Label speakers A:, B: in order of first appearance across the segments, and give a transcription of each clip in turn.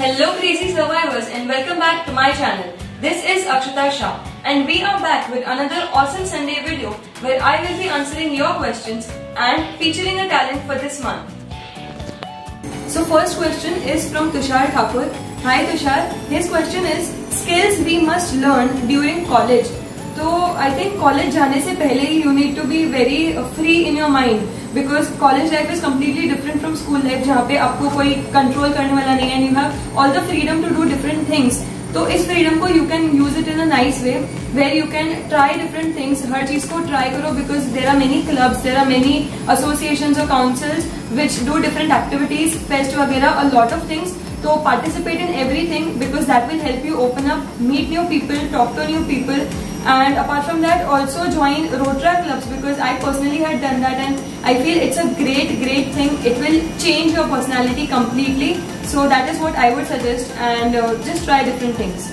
A: Hello crazy survivors and welcome back to my channel. This is Akshita Shah and we are back with another awesome Sunday video where I will be answering your questions and featuring a talent for this month. So first question is from Tushar Thakur. Hi Tushar. His question is skills we must learn during college. So I think college जाने से पहले you need to be very free in your mind because college life is completely different from school life जहाँ पे आपको कोई control करने वाला नहीं है and you have all the freedom to do different things. तो इस freedom को you can use it in a nice way where you can try different things. हर चीज को try करो because there are many clubs, there are many associations or councils which do different activities, fest वगैरह, a lot of things. So participate in everything because that will help you open up, meet new people, talk to new people, and apart from that also join Rotaract clubs because I personally had done that and I feel it's a great thing. It will change your personality completely. So that is what I would suggest and just try different things.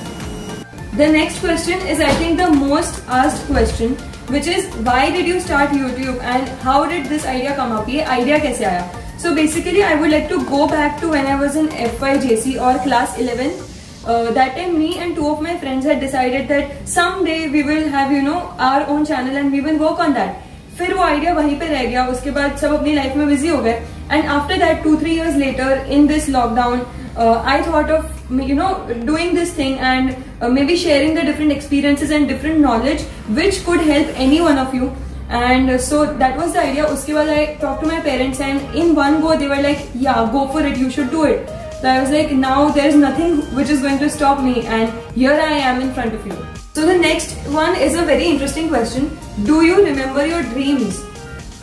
A: The next question is I think the most asked question, which is why did you start YouTube and how did this idea come up? ये idea कैसे आया? So basically I would like to go back to when I was in FYJC or class 11. That time me and two of my friends had decided that someday we will have our own channel and we will work on that. फिर वो idea वहीं पे रह गया. उसके बाद सब अपनी life में busy हो गए. And after that 2-3 years later in this lockdown I thought of doing this thing and maybe sharing the different experiences and different knowledge which could help any one of you. And so that was the idea. उसके बाद I talked to my parents and in one go they were like, yeah, go for it, you should do it. So I was like, now there is nothing which is going to stop me and here I am in front of you. So the next one is a very interesting question. Do you remember your dreams?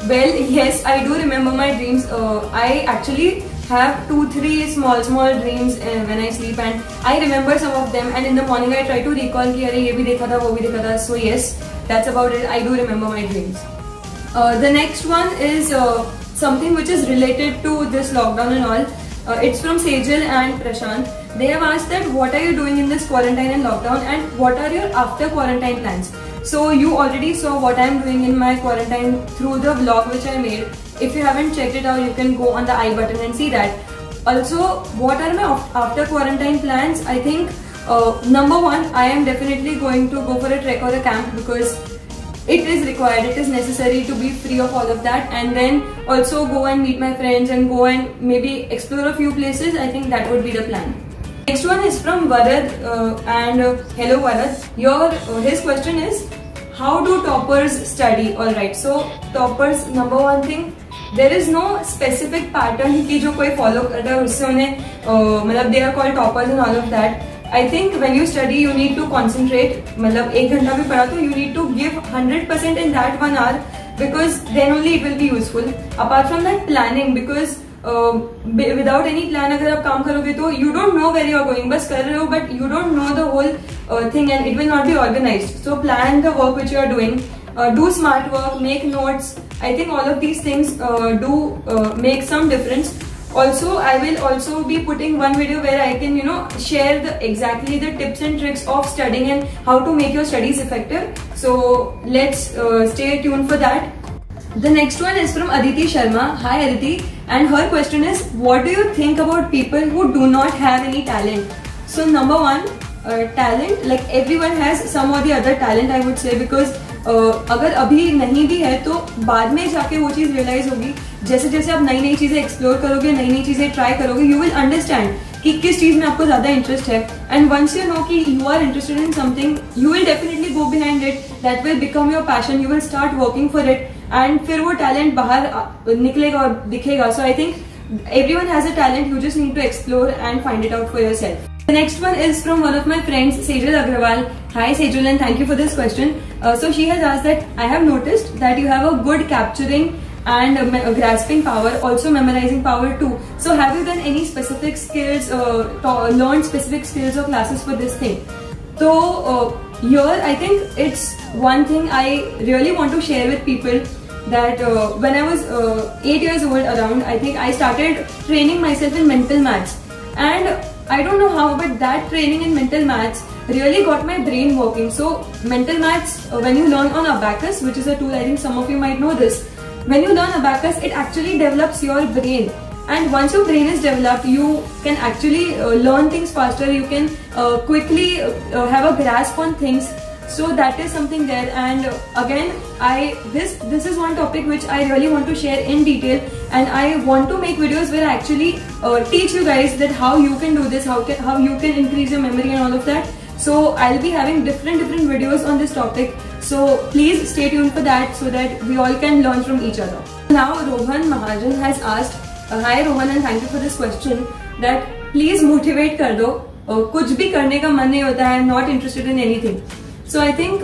A: Well, yes, I do remember my dreams. I actually have 2-3 small dreams when I sleep and I remember some of them and in the morning I try to recall कि अरे ये भी देखा था वो भी देखा था. So yes, that's about it. I do remember my dreams. The next one is something which is related to this lockdown and all. It's from Sejal and Prashant. They have asked that what are you doing in this quarantine and lockdown and what are your after quarantine plans? So you already saw what I am doing in my quarantine through the vlog which I made. If you haven't checked it out, you can go on the I button and see that. Also, what are my after quarantine plans? I think number one, I am definitely going to go for a trek or a camp because it is required, it is necessary to be free of all of that, and then also go and meet my friends and go and maybe explore a few places. I think that would be the plan. Next one is from Varad and hello Varad. His question is how do toppers study? Alright, so toppers, number one thing, there is no specific pattern कि जो कोई follow करता है उससे उन्हें they are called toppers and all of that. I think when you study you need to concentrate. मतलब 1 घंटा भी पढ़ा तो you need to give 100% in that 1 hour because then only it will be useful. Apart from that, planning, because without any plan अगर आप काम करोगे तो you don't know where you are going. बस कर रहे हो but you don't know the whole thing and it will not be organized. So plan the work which you are doing. Do smart work, make notes. I think all of these things do make some difference. Also, I will also be putting one video where I can share exactly the tips and tricks of studying and how to make your studies effective. So let's stay tuned for that. The next one is from Aditi Sharma. Hi Aditi, and her question is what do you think about people who do not have any talent? So number one, talent, like everyone has some or the other talent I would say because अगर अभी नहीं भी है तो बाद में जाके वो चीज़ रियलाइज होगी. जैसे जैसे आप नई चीज़ें एक्सप्लोर करोगे, नई चीज़ें ट्राई करोगे, यू विल अंडरस्टैंड कि किस चीज़ में आपको ज़्यादा इंटरेस्ट है. एंड वंस यू नो कि you are interested in something, you will definitely go behind it. That will become your passion. You will start working for it and फिर वो talent बाहर निकलेगा और दिखेगा. So I think everyone has a talent. You just need to explore and find it out for yourself. The next one is from one of my friends, Sejal Agrawal. Hi Sejal, and thank you for this question. So she has asked that I have noticed that you have a good capturing and grasping power, also memorizing power too. So have you done any specific skills, learned specific skills or classes for this thing? So here I think it's one thing I really want to share with people that when I was 8 years old around, I think I started training myself in mental maths. And I don't know how, but that training in mental maths really got my brain working. So mental maths, when you learn on Abacus, which is a tool, I think some of you might know this. When you learn Abacus, it actually develops your brain. and once your brain is developed, you can actually learn things faster. You can quickly have a grasp on things. So that is something there. And again, this is one topic which I really want to share in detail, and I want to make videos where I actually teach you guys that how you can do this, how you can increase your memory and all of that. So I'll be having different videos on this topic. So please stay tuned for that, so that we all can learn from each other. Now Rohan Mahajan has asked, hi Rohan, and thank you for this question, that please motivate कर दो, कुछ भी करने का मन नहीं होता है, not interested in anything. So I think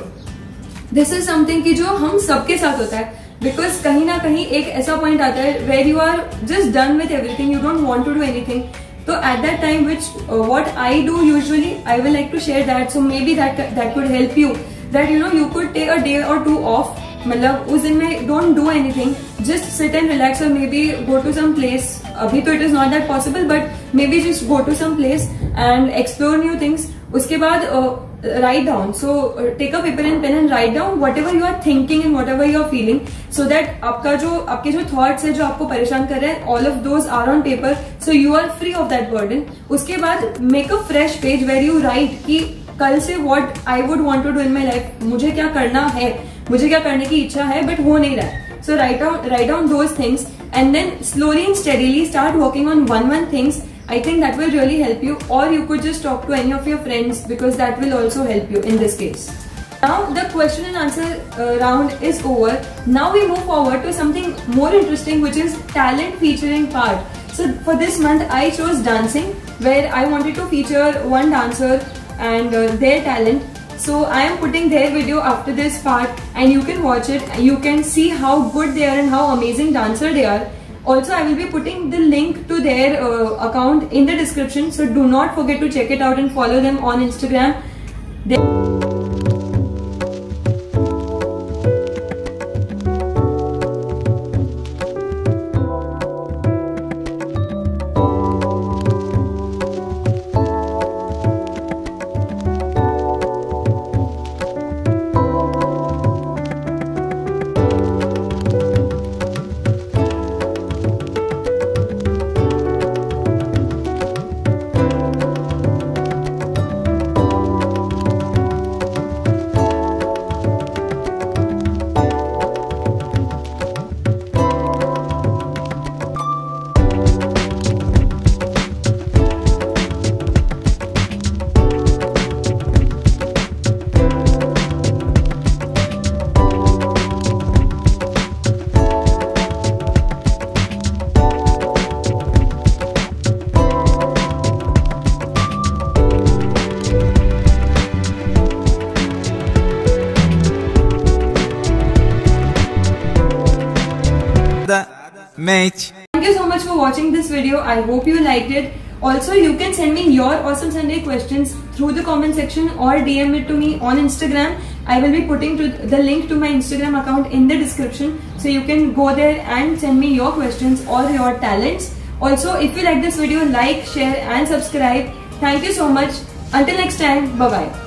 A: this is something कि जो हम सबके साथ होता है, because कहीं ना कहीं एक ऐसा point आता है where you are just done with everything, you don't want to do anything. So at that time, which what I do usually, I will like to share that. So maybe that could help you. That you could take a day or two off. मतलब उस दिन में don't do anything, just sit and relax, or maybe go to some place. अभी तो it is not that possible, but maybe just go to some place and explore new things. उसके बाद write down. So take a paper and pen and write down whatever you are thinking and whatever you are feeling, so that आपके जो thoughts है जो आपको परेशान कर रहे हैं, all of those are on paper, so you are free of that burden. उसके बाद make a fresh page where you write कि कल से what I would want to do in my life, मुझे क्या करना है, मुझे क्या करने की इच्छा है but हो नहीं रहा है. So write down those things, and then slowly and steadily start working on one things. I think that will really help you, or you could just talk to any of your friends, because that will also help you in this case. Now the question and answer round is over. Now we move forward to something more interesting, which is talent featuring part. So for this month I chose dancing, where I wanted to feature one dancer and their talent. So I am putting their video after this part, and you can watch it. You can see how good they are and how amazing dancer they are. Also, I will be putting the link to their account in the description, so do not forget to check it out and follow them on Instagram.
B: Mate.
A: Thank you so much for watching this video. I hope you liked it. Also, you can send me your Awesome Sunday questions through the comment section or DM it to me on Instagram. I will be putting the link to my Instagram account in the description, so you can go there and send me your questions or your talents. Also, if you like this video, like, share and subscribe. Thank you so much. Until next time, bye bye.